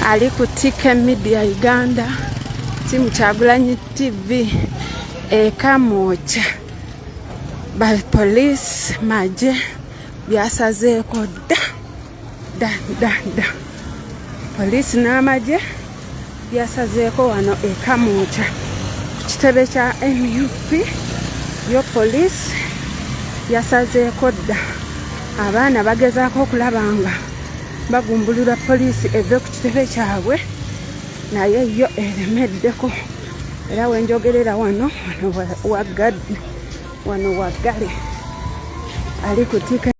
Ali ku Kk Uganda, Militaly TV Ekamocha ba Poliisi maje Basazeeko da Poliisi n'amaje Basazeeko wano Ekamocha ku kitebe kya Nup yo Poliisi Basazeeko da abaana bagezaako okulaba nga bagumbulira Poliisi eve ku kitebe kyabwe naye yo eremeddeko era wenjogerera wano waggale ali ku Kk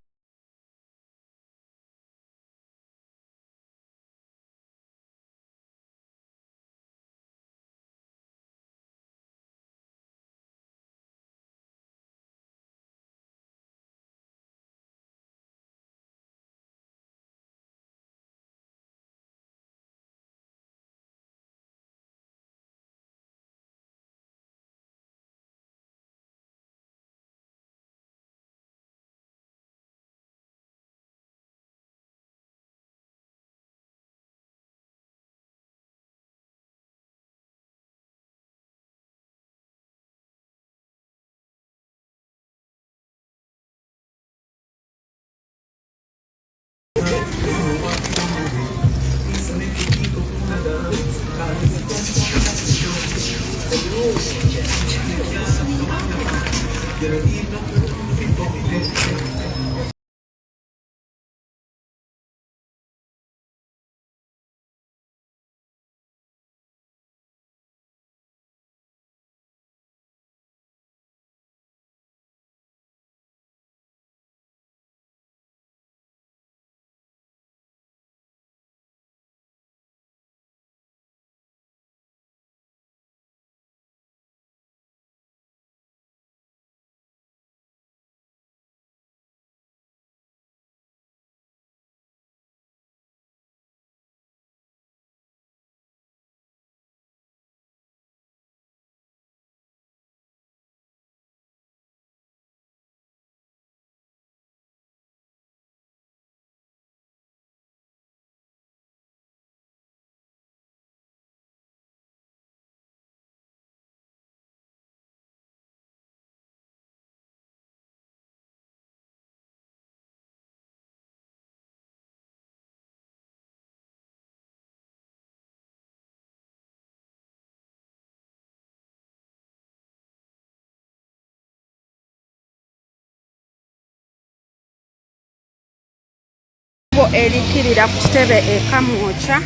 erikirira ku kitebe Ekamocha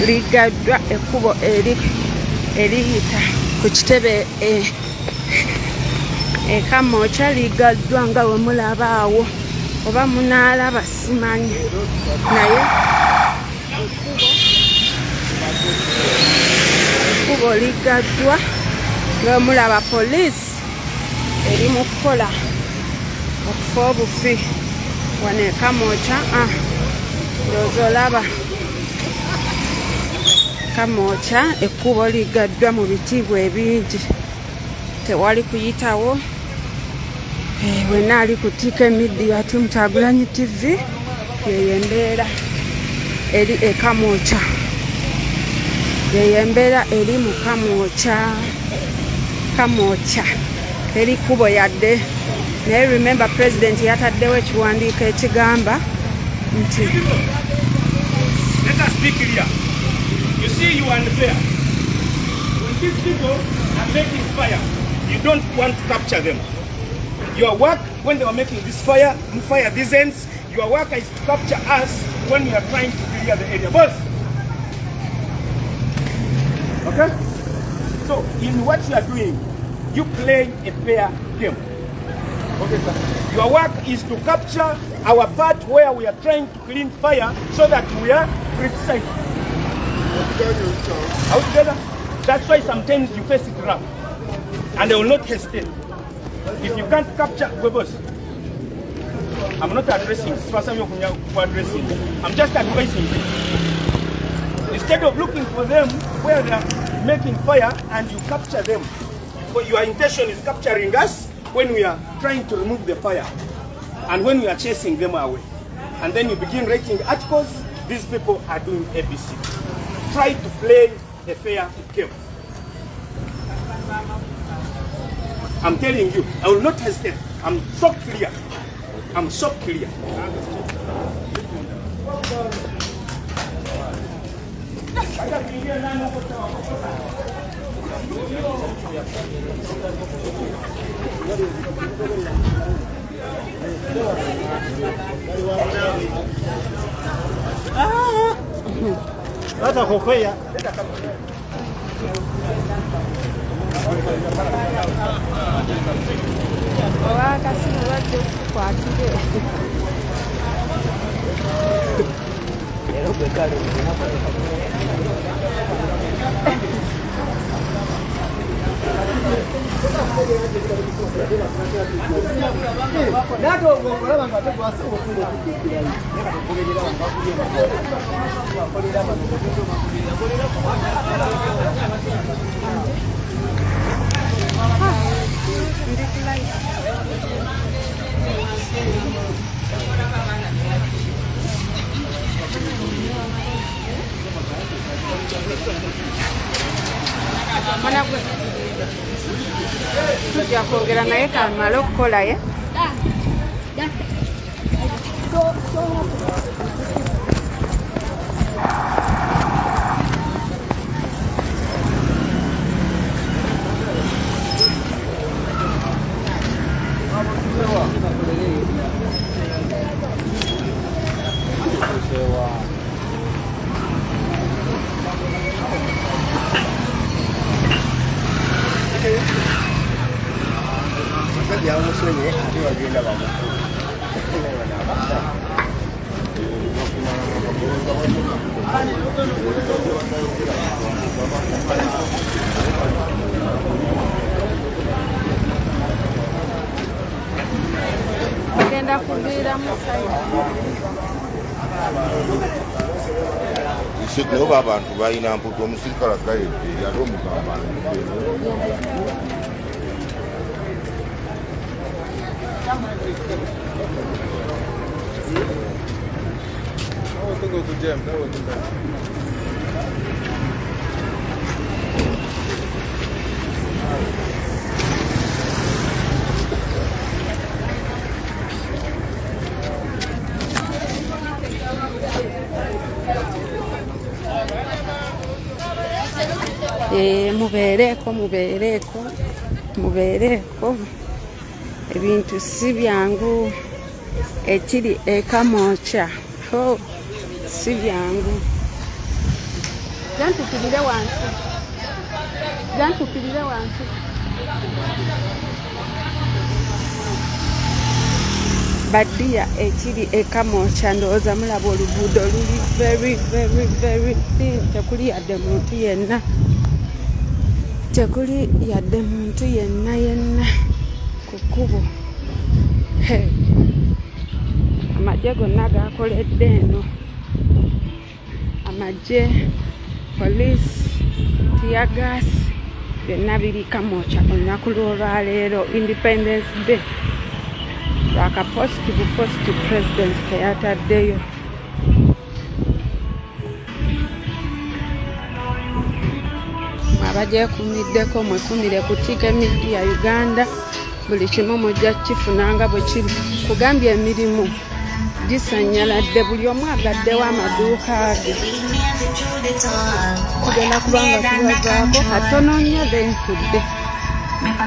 ligaddwa ekkubo eriyita ku kitebe Ekamocha ligaddwa nga we mulaba awo oba munaalaba simanyi naye ekkubo ligaddwa nga we mulaba Poliisi eri mu kukola okufa obufi wano Ekamocha lozolaba Ekamocha ekkubo ligaddwa mu bitiibwa ebingi tewali kuyitawo wena ali ku Kk Militaly TV yeyo embeera eri Ekamocha yeyo embeera eri mu Kamocha eri kubo yadde naye remember president yataddewo ekiwandiiko ekigamba nti let us be clear. You see, you are unfair. When these people are making fire, you don't want to capture them. Your work when they were making this fire these ends, your work is to capture us when we are trying to clear the area. Boss. Okay? So in what you are doing, you play a fair game. Okay, sir. Your work is to capture our part where we are trying to clean fire so that we are criticized. Out together? That's why sometimes you face it rough. And they will not hesitate. If you can't capture Webos, I'm not addressing addressing. I'm just advising you. Instead of looking for them where they are making fire and you capture them, but your intention is capturing us when we are trying to remove the fire and when we are chasing them away. and then you begin writing articles. These people are doing ABC. Try to play a fair game. I'm telling you, I will not hesitate. I'm so clear. I'm so clear. Hata kokea. Wakasimu watu kwatire. Tujja kwogera naye kamala okukola ye. Agenda kuviira musajja. Oba abantu balina mputu omusirikale agayedde ate omugamba mubeereko ebintu si byangu ekiri ekamocha si byangu. Jantukirire wansi Badiya ekiri ekamocha ndowooza mulaba oluguudo luli very thin. Tekuli yadde muntu yenna ku kkubo. Amagye gonna gakoledde eno. Amagye, poliisi, tiyagaasi byonna biri kamocha olunaku lw'olwaleero Independence Day. Lwaka positive president keyataddeyo. Abagyekuumiddeko mwekumire ku Kk Tv Uganda. Buli kimu mujja kifunanga bwe kiri. Kugambye emirimu gisanyaladde, buli omu agaddewo amaduuka ge. Tugenda kubanga tubavaako katono nnyo then tudde.